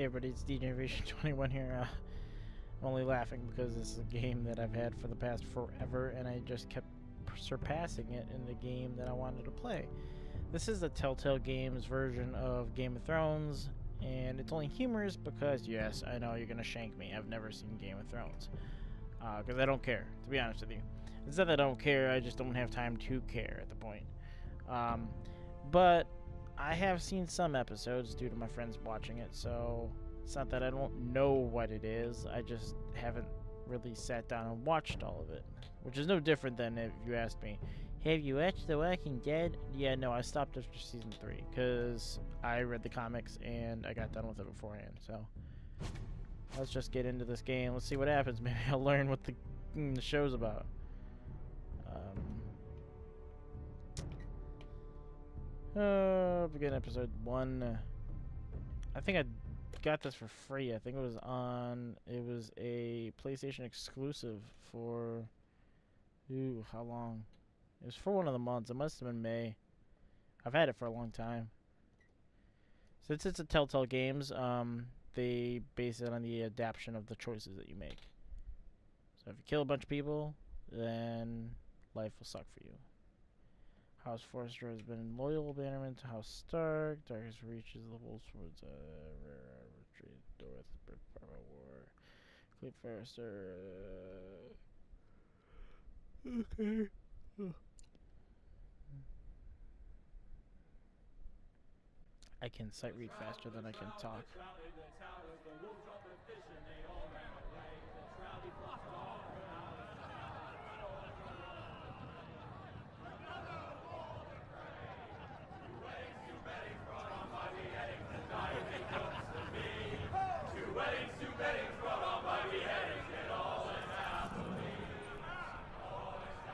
Hey everybody, it's D-Generation21 here. I'm only laughing because this is a game that I've had for the past forever, and I just kept surpassing it in the game that I wanted to play. This is the Telltale Games version of Game of Thrones, and it's only humorous because, yes, I know you're going to shank me. I've never seen Game of Thrones. Because I don't care, to be honest with you. It's not that I don't care, I just don't have time to care at the point. But I have seen some episodes due to my friends watching it, so it's not that I don't know what it is, I just haven't really sat down and watched all of it. Which is no different than if you asked me, have you watched The Walking Dead? Yeah, no, I stopped after season 3, because I read the comics and I got done with it beforehand, so let's just get into this game, let's see what happens, maybe I'll learn what the show's about. Begin episode 1. I think I got this for free. I think it was a PlayStation exclusive for, how long? It was for one of the months. It must have been May. I've had it for a long time. Since it's a Telltale Games, they base it on the adaptation of the choices that you make. So if you kill a bunch of people, then life will suck for you. House Forrester has been loyal bannerman to House Stark. Darkest reaches the wolves towards rare retreat. North, Parma War. Clip Forrester. Okay. I can sight read faster than I can talk.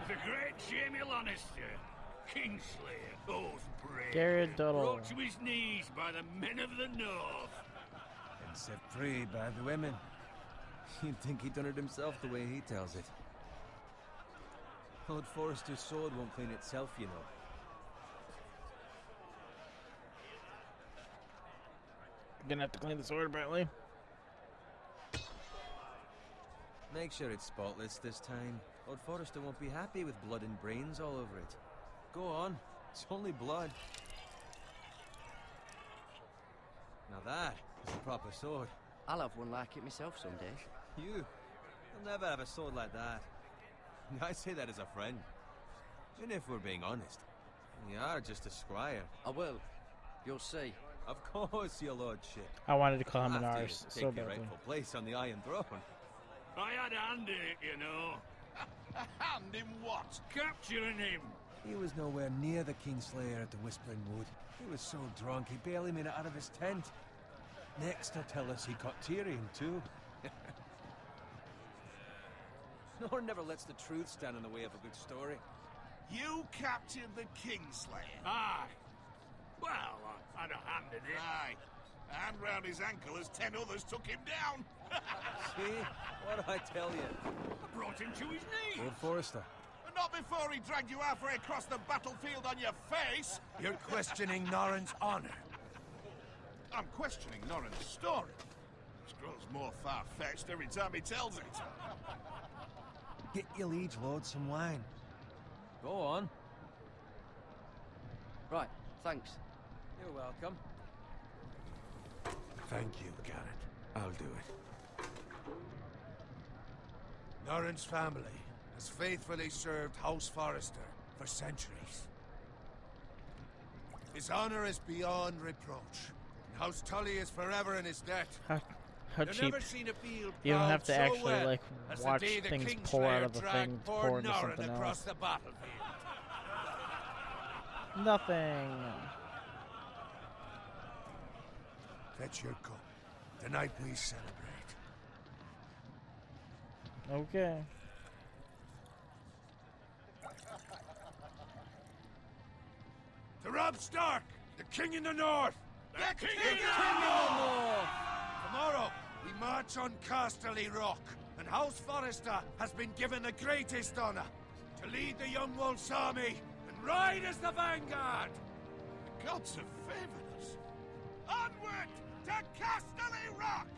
The great Jamie Lannister, Kingslayer, oath brave, Garrett Duddle. brought to his knees by the men of the North. And set free by the women. You'd think he'd done it himself the way he tells it. Lord Forrester's sword won't clean itself, you know. Gonna have to clean the sword, apparently. Make sure it's spotless this time. Lord Forrester won't be happy with blood and brains all over it. Go on, it's only blood. Now that is a proper sword. I'll have one like it myself someday. You'll never have a sword like that. I say that as a friend. And if we're being honest, you are just a squire. I will. You'll see. Of course, your lordship. I wanted to call him an After you arse take so your badly. rightful place on the Iron Throne. I had a hand in it, you know. A hand in what? Capturing him. He was nowhere near the Kingslayer at the Whispering Wood. He was so drunk he barely made it out of his tent. Next he'll tell us he caught Tyrion too. Nor never lets the truth stand in the way of a good story. You captured the Kingslayer. Aye. Well, I had a hand in it. Aye. A hand round his ankle as 10 others took him down. See? What did I tell you? I brought him to his knees. Lord Forrester. But not before he dragged you halfway across the battlefield on your face. You're questioning Norrin's honor. I'm questioning Norrin's story, which grows more far-fetched every time he tells it. Get your liege lord some wine. Go on. Right, thanks. You're welcome. Thank you, Garrett. I'll do it. Norrin's family has faithfully served House Forrester for centuries. His honor is beyond reproach. And House Tully is forever in his debt. How You've cheap. never seen a field You don't have to plowed so actually, well like, as watch the day the things pour out of Kingslayer the dragged thing to poor pour into Norrin something across else. the battlefield. Nothing. Fetch your cup. Tonight we celebrate. Okay. To Robb Stark, the king in the north. The King Tomorrow, we march on Casterly Rock, and House Forrester has been given the greatest honor to lead the Young Wolf's army and ride as the vanguard. The gods have favored us. Onward to Casterly Rock! Rock!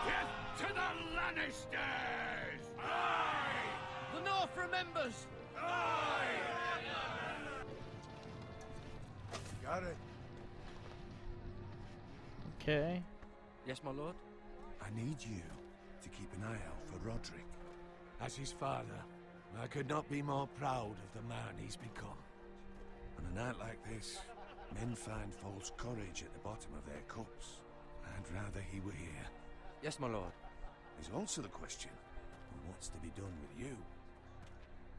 Death to the Lannisters! The North remembers! Got it. Okay. Yes, my lord? I need you to keep an eye out for Roderick. As his father, I could not be more proud of the man he's become. On a night like this, men find false courage at the bottom of their cups. I'd rather he were here. Yes, my lord. There's also the question of what's to be done with you.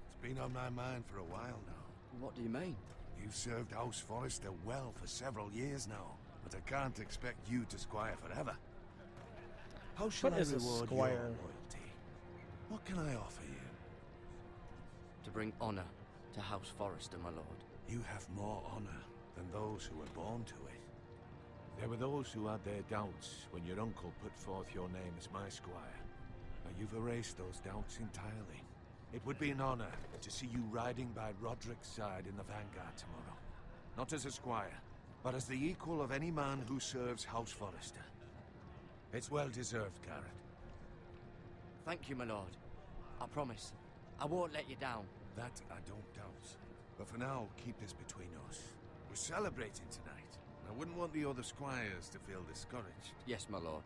It's been on my mind for a while now. What do you mean? You've served House Forrester well for several years now, but I can't expect you to squire forever. How shall What I is a reward squire? your loyalty? What can I offer you? To bring honor to House Forrester, my lord. You have more honor than those who were born to it. There were those who had their doubts when your uncle put forth your name as my squire. Now you've erased those doubts entirely. It would be an honor to see you riding by Roderick's side in the vanguard tomorrow. Not as a squire, but as the equal of any man who serves House Forrester. It's well deserved, Garrett. Thank you, my lord. I promise. I won't let you down. That I don't doubt. But for now, keep this between us. We're celebrating tonight. I wouldn't want the other squires to feel discouraged. Yes, my lord.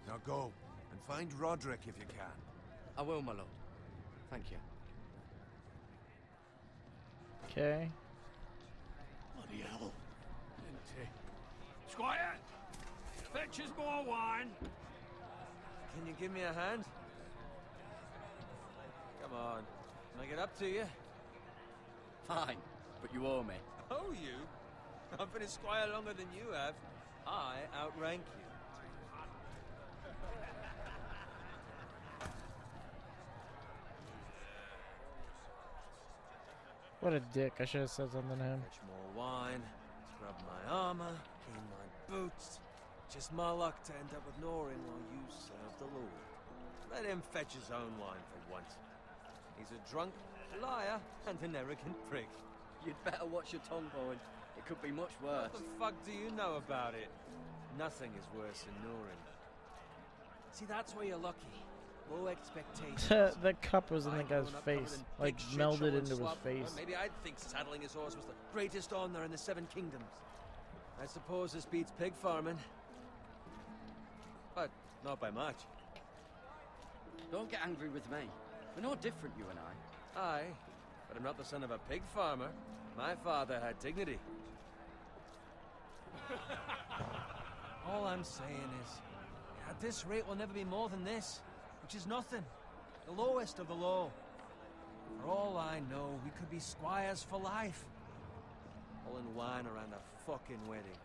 Now go, and find Roderick if you can. I will, my lord. Thank you. Okay. Bloody hell. Squire, fetch us more wine. Can you give me a hand? Come on. Can I get up to you? Fine, but you owe me. Oh, you? I've been a squire longer than you have. I outrank you. What a dick. I should have said something to him. Fetch more wine, scrub my armor, clean my boots. Just my luck to end up with Norin while you serve the Lord. Let him fetch his own wine for once. He's a drunk, liar, and an arrogant prick. You'd better watch your tongue, boy. It could be much worse. What the fuck do you know about it? Nothing is worse than Norin. See, that's where you're lucky. Low expectations. The cup was in the guy's face. Like, melded into his face. Maybe I'd think saddling his horse was the greatest honor in the Seven Kingdoms. I suppose this beats pig farming. But not by much. Don't get angry with me. We're no different, you and I. Aye, but I'm not the son of a pig farmer. My father had dignity. All I'm saying is, at this rate we'll never be more than this, which is nothing. The lowest of the low. For all I know, we could be squires for life. All in wine around a fucking wedding.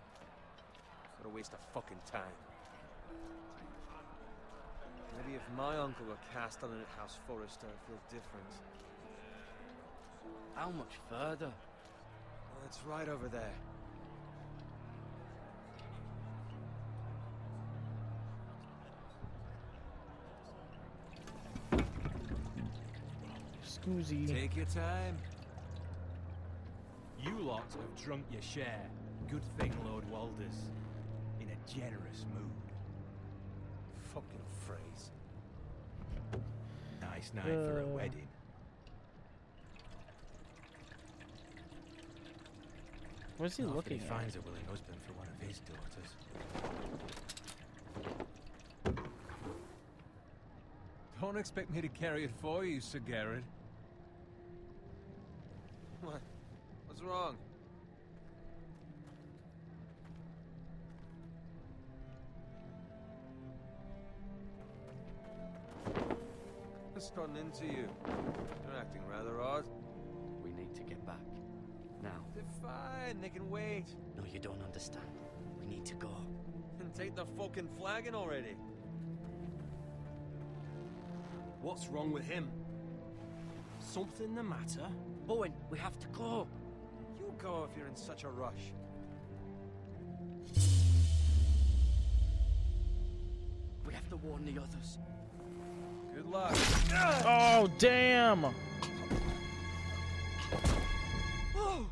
What a waste of fucking time. Maybe if my uncle were castellan at House Forrester, I'd feel different. How much further? Well, it's right over there. Scoozy. Take your time. You lot have drunk your share. Good thing Lord Walder's in a generous mood. Fucking phrase. Nice night for a wedding. What's he Not that looking he at? finds a willing husband for one of his daughters. Don't expect me to carry it for you, Sir Garrett. What? What's wrong? What's gotten into you? You're acting rather odd. We need to get back. Now. They're fine, they can wait. No, you don't understand. We need to go. And take the fucking flagon already. What's wrong with him? Something the matter? Bowen, we have to go. You go if you're in such a rush. We have to warn the others. Good luck. Oh, damn! Oh!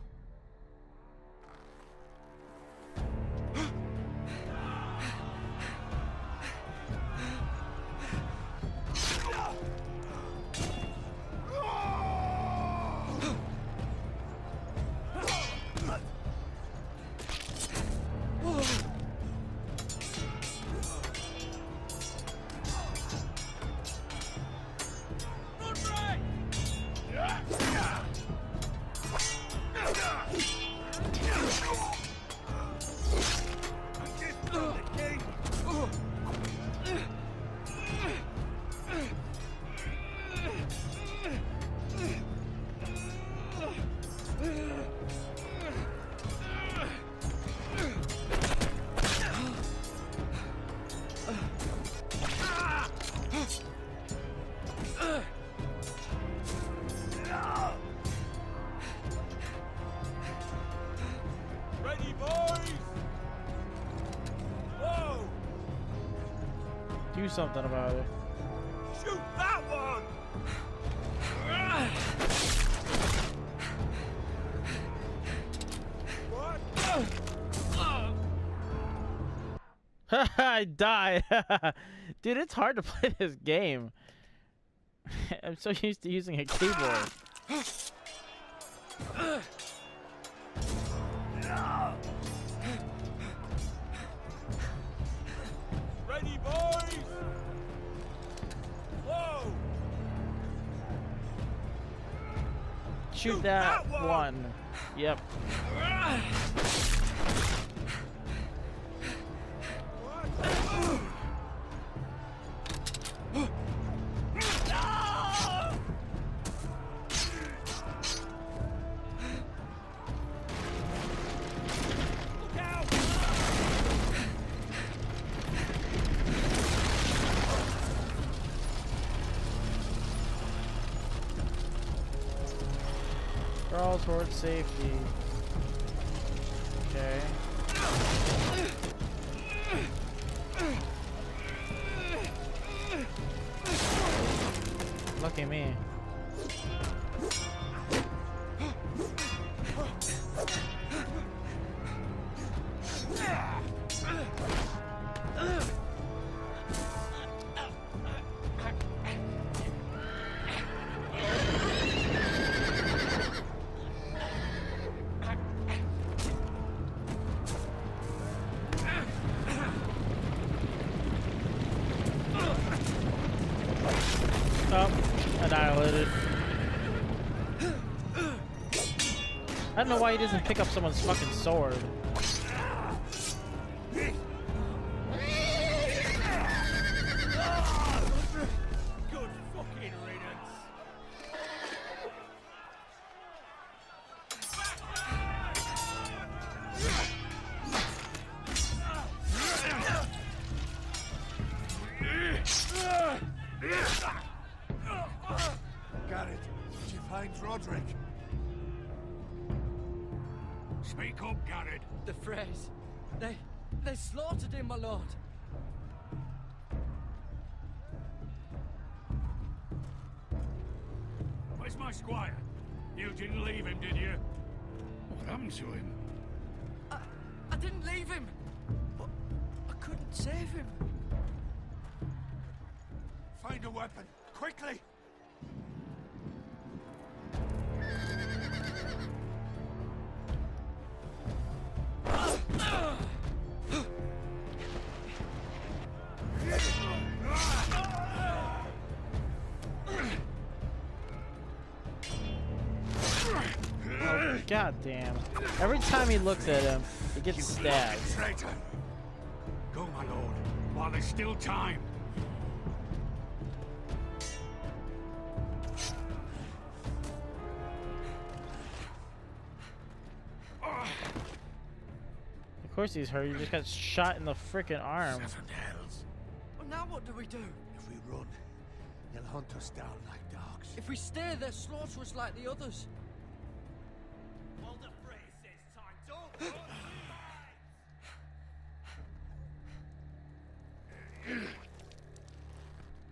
do something about it. Shoot that one! I died. Dude, it's hard to play this game. I'm so used to using a keyboard. Ready, boys! Whoa! Shoot that one. Yep. Crawl towards safety. Okay. Lucky me. Oh, annihilated. I don't know why he doesn't pick up someone's fucking sword. Good fucking riddance. Garrett, did you find Roderick? Speak up, Garrett. The Freys. They slaughtered him, my lord. Where's my squire? You didn't leave him, did you? What happened to him? I didn't leave him, but I couldn't save him. Find a weapon, quickly! Oh, god damn. Every time he looks at him, he gets stabbed. Traitor! Go, my lord, while there's still time. Of course he's hurt. He just got shot in the frickin' arm. Seven hells. Well, now what do we do? If we run, they'll hunt us down like dogs. If we stay, they'll slaughter us like the others. Well, the phrase says time, don't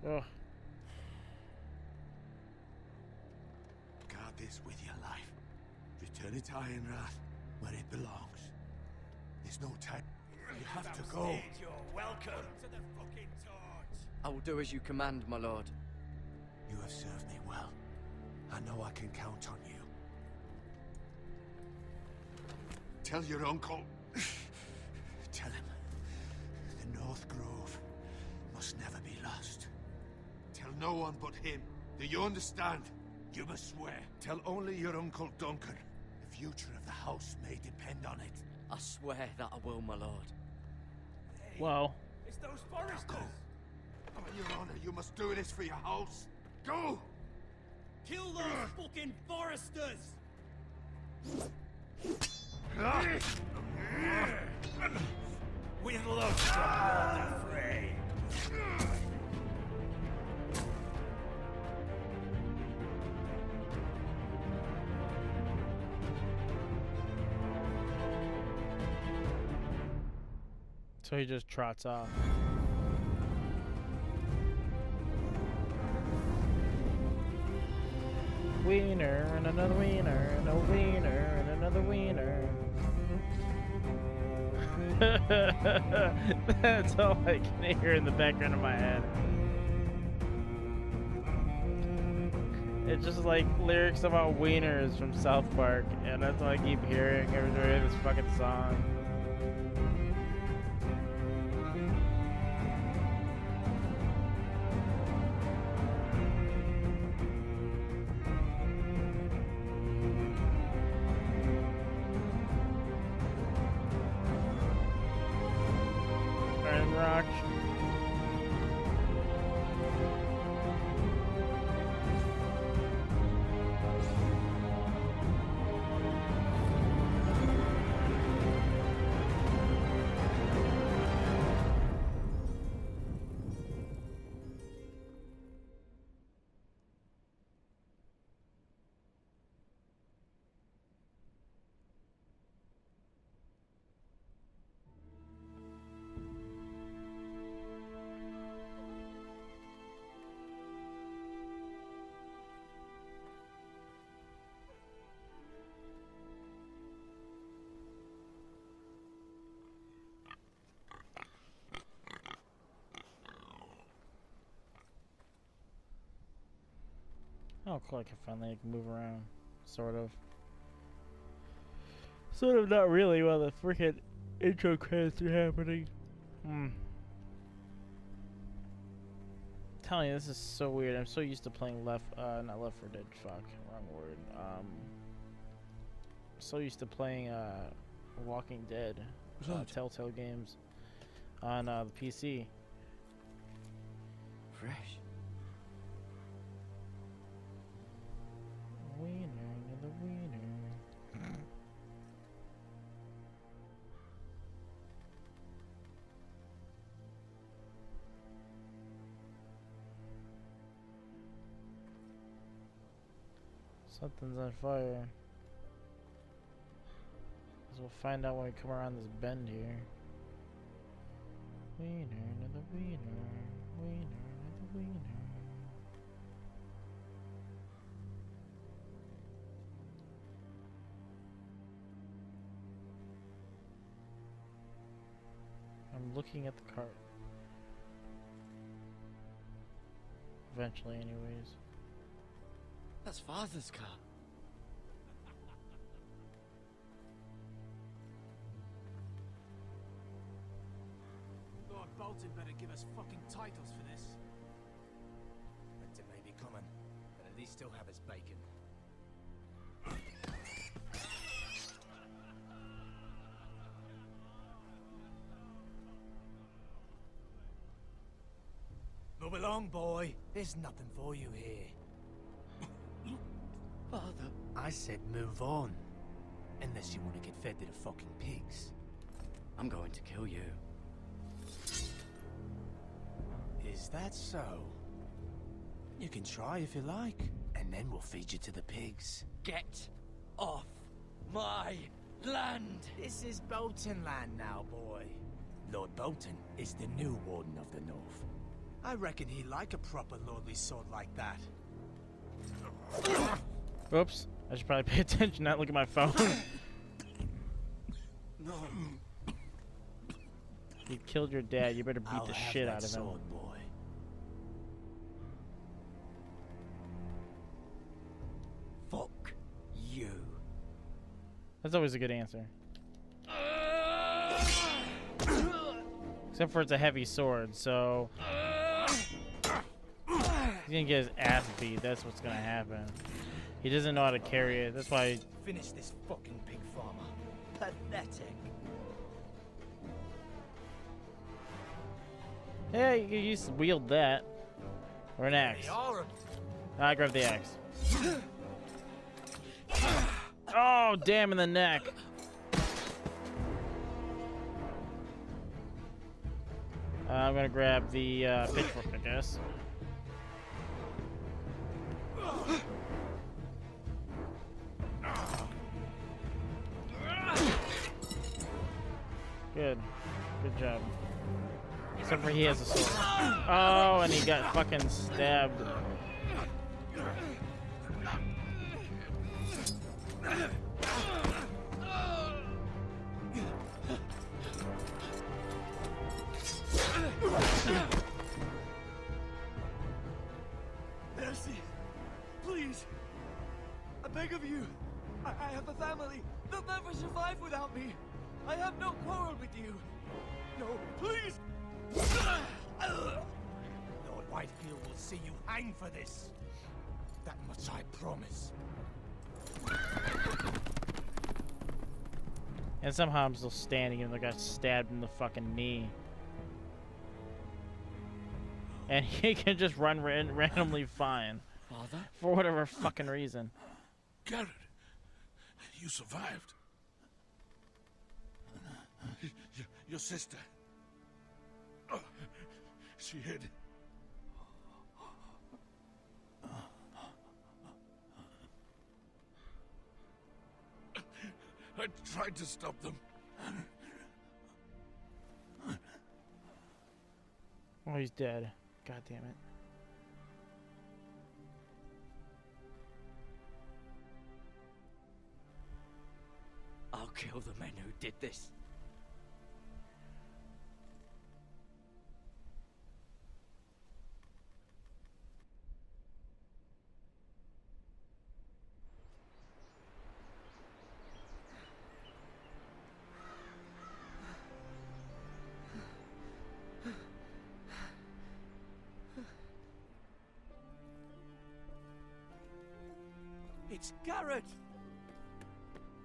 Ugh. Guard this with your life. Return it to Ironrath, where it belongs. There's no time. You have to go. You're welcome to the fucking torch. I will do as you command, my lord. You have served me well. I know I can count on you. Tell your uncle. Tell him. The North Grove must never be lost. Tell no one but him. Do you understand? You must swear. Tell only your Uncle Duncan. The future of the house may depend on it. I swear that I will, my lord. Well, It's those foresters. Go. On your honor, you must do this for your house. Go! Kill those fucking foresters. With love from Lord of Frey. so he just trots off. wiener, and another wiener, and a wiener, and another wiener. That's all I can hear in the background of my head. It's just like lyrics about wieners from South Park, and that's what I keep hearing every time I hear this fucking song. Iron Rock. Oh, cool, I can finally move around. Sort of. Sort of, not really, while the freaking intro credits are happening. Telling you, this is so weird. I'm so used to playing not Left 4 Dead, fuck, wrong word. So used to playing, Walking Dead, Telltale games on, the PC. Fresh. Wiener, another wiener. Something's on fire. As we'll find out when we come around this bend here. Wiener, another wiener. Wiener, another wiener. I'm looking at the cart. Eventually, anyways. That's Father's car. Lord Bolton better give us fucking titles for this. Winter may be coming, but at least he'll have his bacon. Move along, boy. There's nothing for you here. Father. I said move on. Unless you want to get fed to the fucking pigs. I'm going to kill you. Is that so? You can try if you like, and then we'll feed you to the pigs. Get off my land! This is Bolton land now, boy. Lord Bolton is the new Warden of the North. I reckon he'd like a proper lordly sword like that. Oops. I should probably pay attention, not look at my phone. No. You killed your dad, you better beat the shit out of him. Sword, boy. Fuck you. That's always a good answer. Except for it's a heavy sword, so he's gonna get his ass beat. That's what's gonna happen. He doesn't know how to carry it. That's why. Finish this fucking pig farmer. Pathetic. Yeah, you can use wield that or an axe. I grab the axe. Oh, damn, in the neck. I'm gonna grab the pitchfork, I guess. Good. Good job. Except for he has a sword. Oh, and he got fucking stabbed. Mercy! Please! I beg of you! I have a family! They'll never survive without me! I have no quarrel with you! No, please! Lord Whitehill will see you hang for this. That much I promise. And somehow I'm still standing and I got stabbed in the fucking knee. And he can just run randomly fine. Father? For whatever fucking reason. Garrett, you survived. Your sister. Oh, she hid. I tried to stop them. Oh, he's dead. God damn it. I'll kill the men who did this. It's Garrett!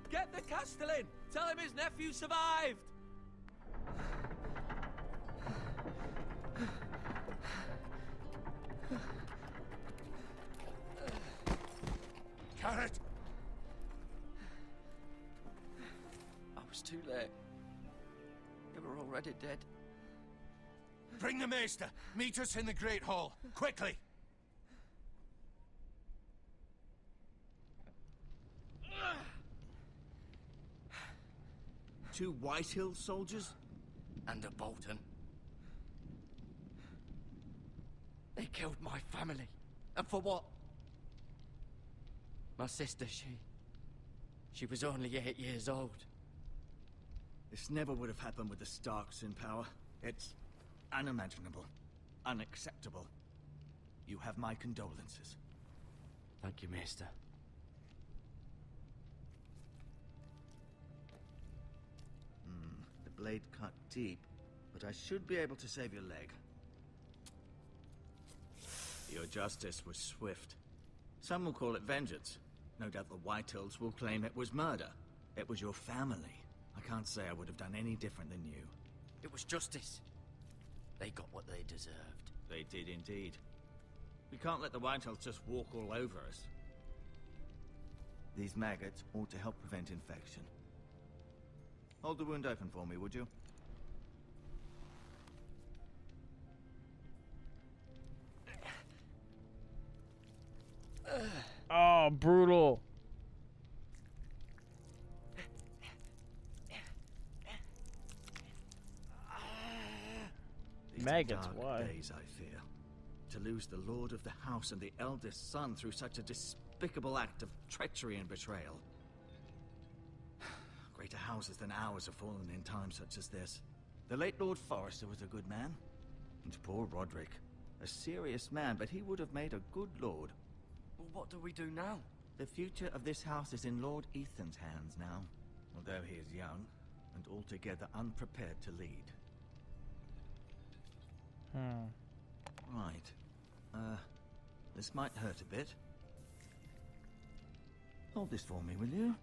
Get the Castellan! Tell him his nephew survived! Garrett! I was too late. They were already dead. Bring the Maester. Meet us in the Great Hall. Quickly! Two Whitehill soldiers? And a Bolton. They killed my family. And for what? My sister, she was only 8 years old. This never would have happened with the Starks in power. It's unimaginable. Unacceptable. You have my condolences. Thank you, Maester. The blade cut deep, but I should be able to save your leg. Your justice was swift. Some will call it vengeance. No doubt the Whitehills will claim it was murder. It was your family. I can't say I would have done any different than you. It was justice. They got what they deserved. They did indeed. We can't let the Whitehills just walk all over us. These maggots ought to help prevent infection. Hold the wound open for me, would you? Oh, brutal. These Maggots, are dark why? days, I fear. To lose the lord of the house and the eldest son through such a despicable act of treachery and betrayal. Greater houses than ours have fallen in times such as this. The late Lord Forrester was a good man. And poor Roderick. A serious man, but he would have made a good lord. Well, what do we do now? The future of this house is in Lord Ethan's hands now. Although he is young, and altogether unprepared to lead. Right. This might hurt a bit. Hold this for me, will you?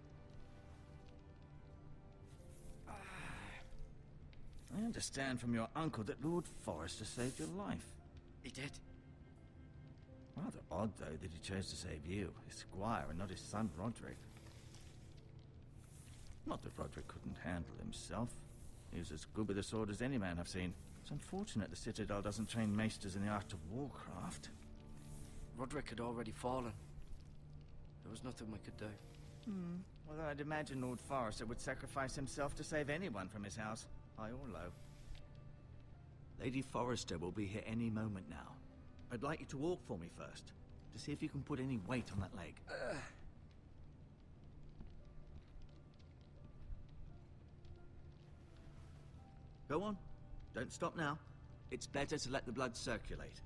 I understand from your uncle that Lord Forrester saved your life. He did. Rather odd, though, that he chose to save you, his squire, and not his son Roderick. Not that Roderick couldn't handle himself. He was as good with a sword as any man I've seen. It's unfortunate the Citadel doesn't train maesters in the art of warcraft. Roderick had already fallen. There was nothing we could do. Although I'd imagine Lord Forrester would sacrifice himself to save anyone from his house, high or low. Lady Forrester will be here any moment now. I'd like you to walk for me first, to see if you can put any weight on that leg. Go on. Don't stop now. It's better to let the blood circulate.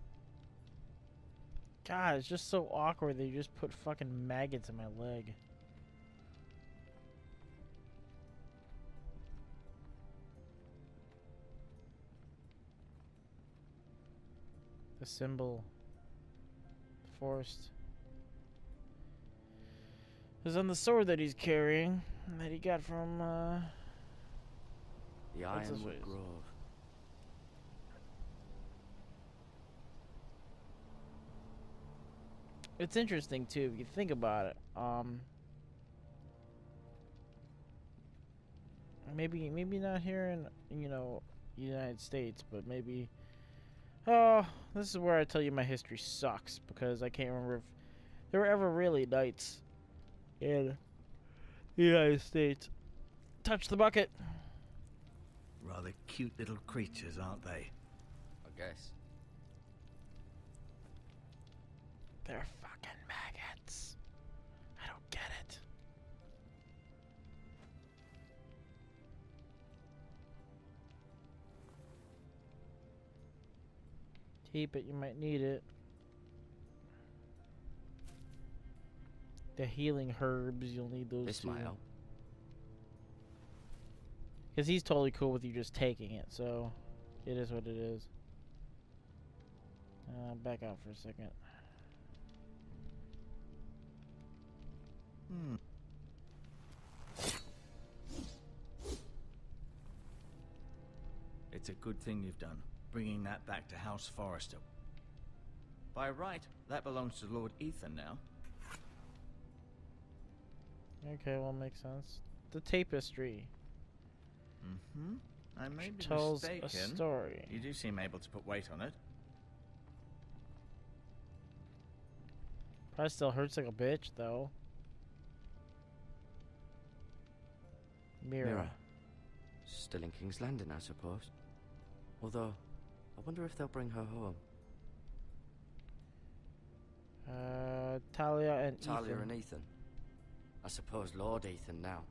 God, it's just so awkward that you just put fucking maggots in my leg. The symbol. Forced. Is on the sword that he's carrying, that he got from, The Ironwood Grove. It's interesting too if you think about it. Maybe not here in United States, but maybe. Oh, this is where I tell you my history sucks because I can't remember if there were ever really knights in the United States. Touch the bucket. Rather cute little creatures, aren't they? I guess. They're fucking maggots. I don't get it. Keep it, you might need it. The healing herbs, you'll need those This too. might help. Because he's totally cool with you just taking it, so it is what it is. Back out for a second. It's a good thing you've done, bringing that back to House Forrester. By right, that belongs to Lord Ethan now. Okay, well, makes sense. The tapestry. I may be tells mistaken. a story. You do seem able to put weight on it. Probably still hurts like a bitch, though. Mirror. Still in King's Landing, I suppose. Although, I wonder if they'll bring her home. Talia and Talia Ethan. and Ethan. I suppose Lord Ethan now.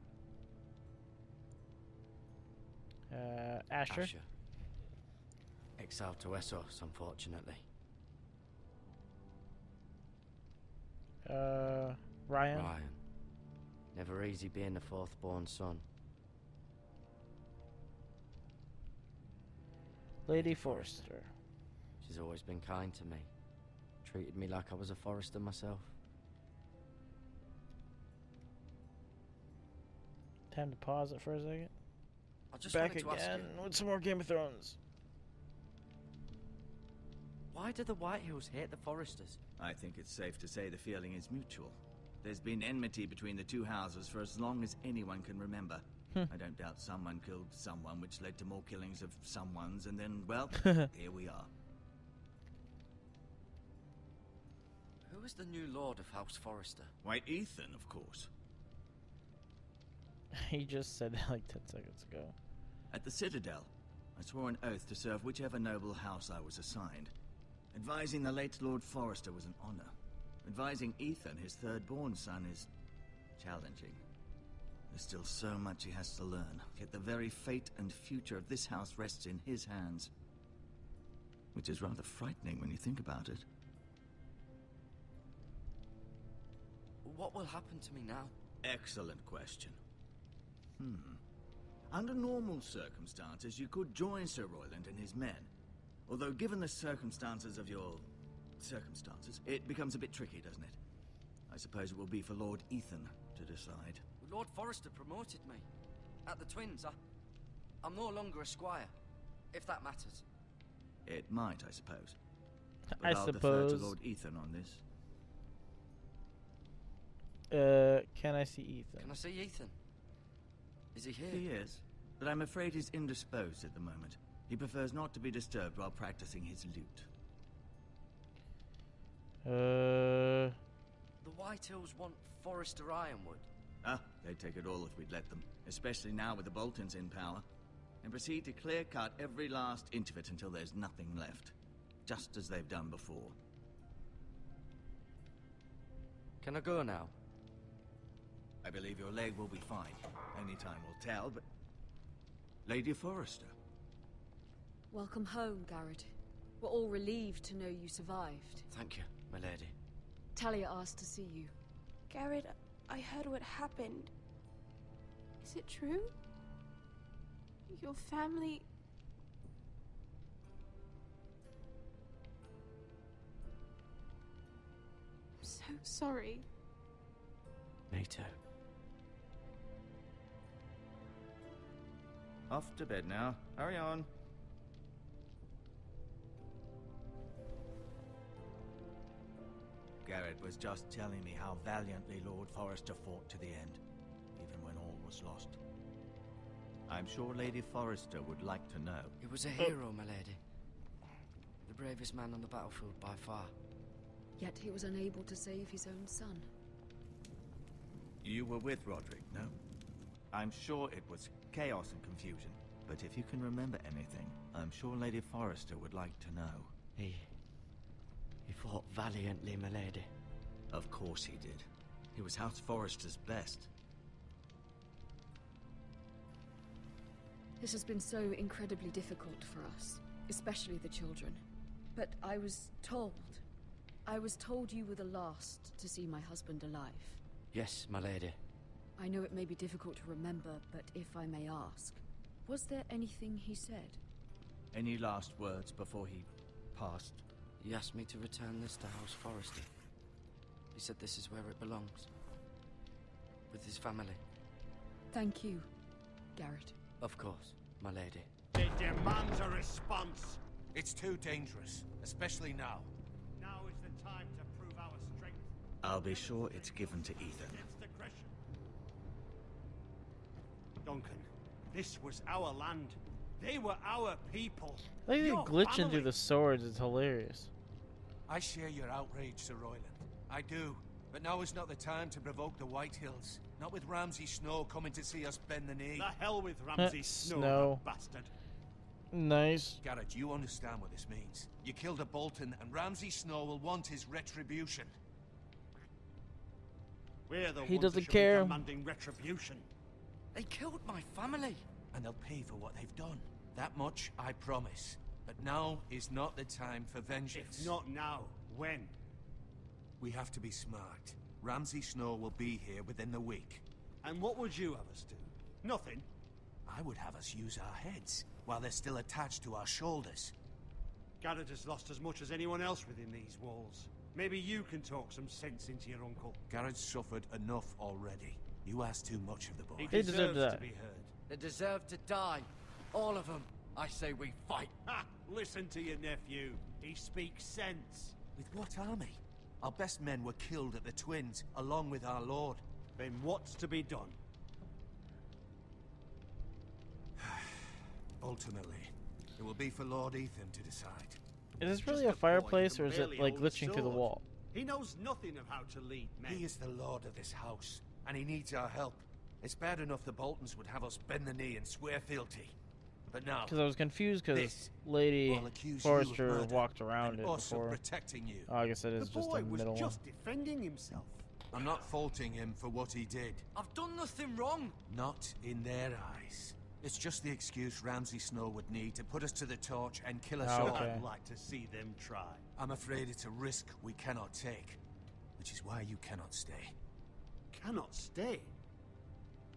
Asher. Exiled to Essos, unfortunately. Ryan. Never easy being the fourth-born son. Lady Forrester. She's always been kind to me. Treated me like I was a Forrester myself. Time to pause it for a second. I just Back wanted to ask again you, with some more Game of Thrones. why do the Whitehills hate the Forresters? I think it's safe to say the feeling is mutual. There's been enmity between the two houses for as long as anyone can remember. I don't doubt someone killed someone, which led to more killings of someones, and then, well, here we are. Who is the new Lord of House Forrester? Why, Ethan, of course. He just said that like 10 seconds ago. At the Citadel, I swore an oath to serve whichever noble house I was assigned. Advising the late Lord Forrester was an honor. Advising Ethan, his third-born son, is challenging. There's still so much he has to learn, yet the very fate and future of this house rests in his hands. Which is rather frightening when you think about it. What will happen to me now? Excellent question. Under normal circumstances, you could join Sir Royland and his men. Although, given the circumstances of your circumstances, it becomes a bit tricky, doesn't it? I suppose it will be for Lord Ethan to decide. Lord Forrester promoted me. At the Twins, I'm no longer a squire, if that matters. It might, I suppose. But I I'll defer suppose. to Lord Ethan on this. Can I see Ethan? Can I see Ethan? Is he here? He is, but I'm afraid he's indisposed at the moment. He prefers not to be disturbed while practicing his lute. The Whitehills want Forrester Ironwood. Ah, they'd take it all if we'd let them, especially now with the Boltons in power, and proceed to clear-cut every last inch of it until there's nothing left, just as they've done before. Can I go now? I believe your leg will be fine. Only time will tell, but... Lady Forrester, Welcome home, Garrett. We're all relieved to know you survived. Thank you, my lady. Talia asked to see you. Garrett, I heard what happened. Is it true? Your family... I'm so sorry. Me too. Off to bed now. Hurry on. Garrett was just telling me how valiantly Lord Forrester fought to the end, even when all was lost. I'm sure Lady Forrester would like to know. He was a hero, my lady. The bravest man on the battlefield by far. Yet he was unable to save his own son. You were with Roderick, no? I'm sure it was chaos and confusion, but if you can remember anything, I'm sure Lady Forrester would like to know. He fought valiantly, my lady. Of course he did. He was House Forrester's best. This has been so incredibly difficult for us, especially the children. But I was told you were the last to see my husband alive. Yes, my lady. I know it may be difficult to remember, but if I may ask, was there anything he said? Any last words before he passed? He asked me to return this to House Forrester. He said this is where it belongs. With his family. Thank you, Garrett. Of course, my lady. It demands a response. It's too dangerous, especially now. Now is the time to prove our strength. I'll be sure it's given to Ethan. Against aggression. Duncan, this was our land. They were our people. Like they Your glitching family. through the swords. It's hilarious. I share your outrage, Sir Royland. I do. But now is not the time to provoke the Whitehills. Not with Ramsay Snow coming to see us bend the knee. The hell with Ramsay Snow, Snow. the bastard. Nice. Garrett, you understand what this means. You killed a Bolton, and Ramsay Snow will want his retribution. We're the He ones doesn't that should care. be demanding retribution. They killed my family. And they'll pay for what they've done. That much I promise. But now is not the time for vengeance. If not now, when? We have to be smart. Ramsay Snow will be here within the week. And what would you have us do? Nothing. I would have us use our heads, while they're still attached to our shoulders. Garrett has lost as much as anyone else within these walls. Maybe you can talk some sense into your uncle. Garrett's suffered enough already. You ask too much of the boy. He He deserved deserves that. to be heard. They deserve to die. All of them. I say we fight. Ha! Listen to your nephew. He speaks sense. With what army? Our best men were killed at the Twins, along with our lord. Then what's to be done? Ultimately, it will be for Lord Ethan to decide. Is this Just really a a boy fireplace, who or is barely it like holds a glitching through the sword. wall? He knows nothing of how to lead men. He is the lord of this house, and he needs our help. It's bad enough the Boltons would have us bend the knee and swear fealty. But now, Because I was confused because this Lady will accuse you of Forrester murder walked around and it us of before. protecting you. Oh, I guess it The is just boy a was middle one. just defending himself. I'm not faulting him for what he did. I've done nothing wrong. Not in their eyes. It's just the excuse Ramsay Snow would need to put us to the torch and kill us Oh, all. okay. I'd like to see them try. I'm afraid it's a risk we cannot take, which is why you cannot stay. Cannot stay.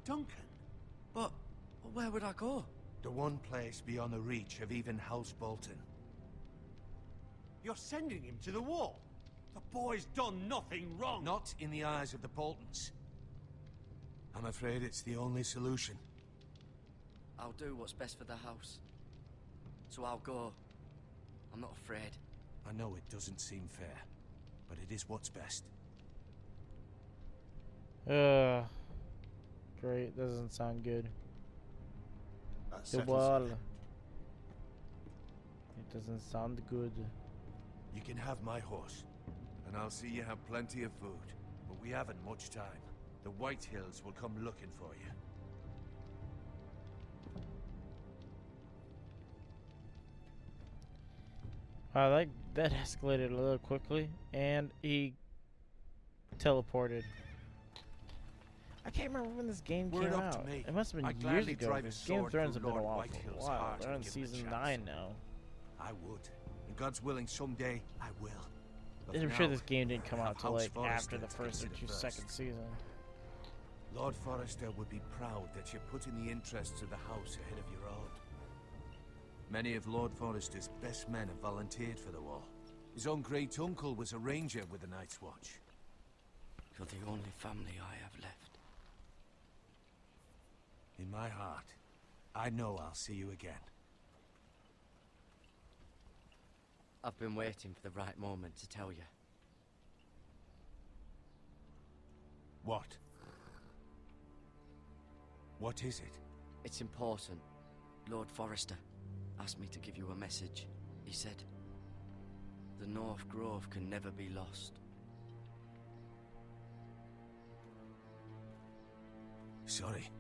Duncan. But where would I go? The one place beyond the reach of even House Bolton. You're sending him to the wall. The boy's done nothing wrong. Not in the eyes of the Boltons. I'm afraid it's the only solution. I'll do what's best for the house. So I'll go. I'm not afraid. I know it doesn't seem fair, but it is what's best. Great. Doesn't sound good. That The settles wall. it. It doesn't sound good. You can have my horse, and I'll see you have plenty of food. But we haven't much time. The Whitehills will come looking for you. Wow, that escalated a little quickly, and he teleported. I can't remember when this game Word came up to out. me. It must have I'd been years gladly ago. drive Because a Game of sword Thrones through have been a Lord while for a Whitehill's while. heart They're on and give him a season chance. 9 now. I would. And God's willing, someday I will. But I'm for sure now, this game didn't come I out have till House like Forrester after the to first or consider second first. season. Lord Forrester would be proud that you're putting the interests of the house ahead of your own. Many of Lord Forrester's best men have volunteered for the war. His own great uncle was a ranger with the Night's Watch. You're the only family I have left. In my heart, I know I'll see you again. I've been waiting for the right moment to tell you. What? What is it? It's important. Lord Forrester asked me to give you a message. He said, the North Grove can never be lost. Sorry.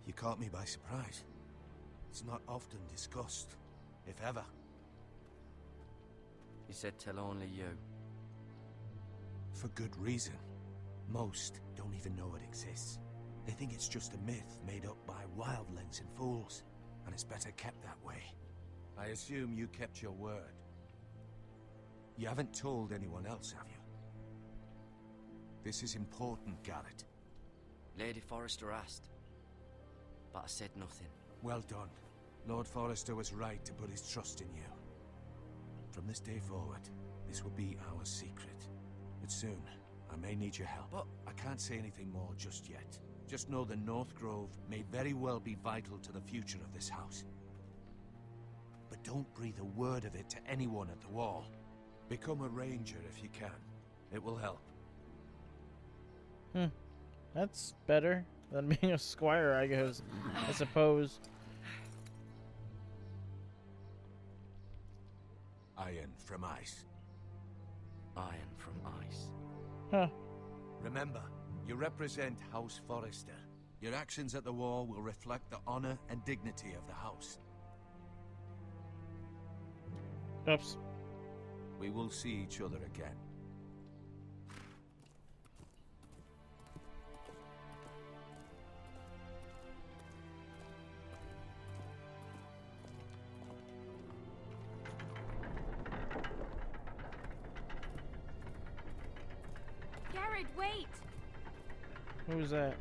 You caught me by surprise. It's not often discussed, if ever. He said tell only you. For good reason. Most don't even know it exists. They think it's just a myth made up by wildlings and fools, and it's better kept that way. I assume you kept your word. You haven't told anyone else, have you? This is important, Garrett. Lady Forrester asked, but I said nothing. Well done. Lord Forrester was right to put his trust in you. From this day forward, this will be our secret. But soon, I may need your help. But I can't say anything more just yet. Just know the North Grove may very well be vital to the future of this house. But don't breathe a word of it to anyone at the wall. Become a ranger if you can. It will help. That's better than being a squire, I guess. I suppose. Iron from ice. iron from ice. Huh. Remember, you represent House Forrester. Your actions at the wall will reflect the honor and dignity of the house. Oops. We will see each other again. Garrett, wait! Who's that?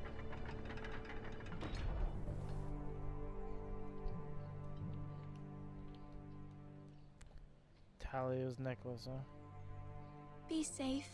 Talia's necklace, huh? Be safe.